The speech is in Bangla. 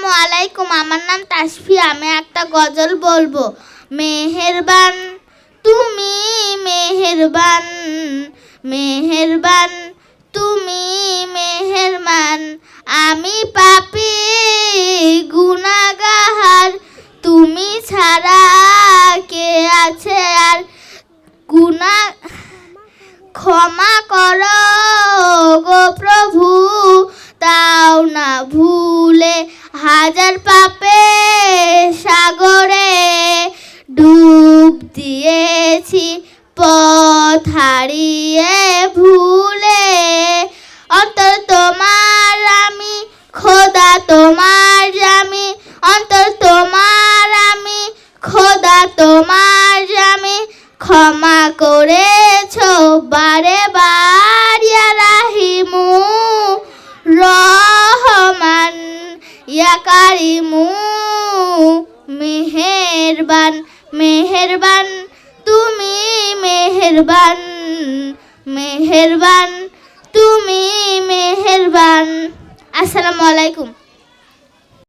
আসসালামু আলাইকুম। আমার নাম তাসফিয়া। আমি একটা গজল বলবো। মেহেরবান তুমি মেহেরবান, মেহেরবান তুমি মেহেরবান। আমি পাপী গুনাহগার, তুমি ছাড়া কে আছে আর। গুনাহ ক্ষমা করো গো প্রভু, তাও না ভুলে হাজার পাপে সাগরে ডুব দিয়েছি পথ হারিয়ে ভুলে। অন্তর তোমার আমি, খোদা তোমার আমি, অন্তর তোমার আমি, খোদা তোমার আমি। ক্ষমা করেছো বারে বার ইয়া রাহিমু রহমান ইয়া কারিমু। মেহেরবান মেহেরবান তুমি মেহেরবান, মেহেরবান তুমি মেহেরবান। আসসালামু আলাইকুম।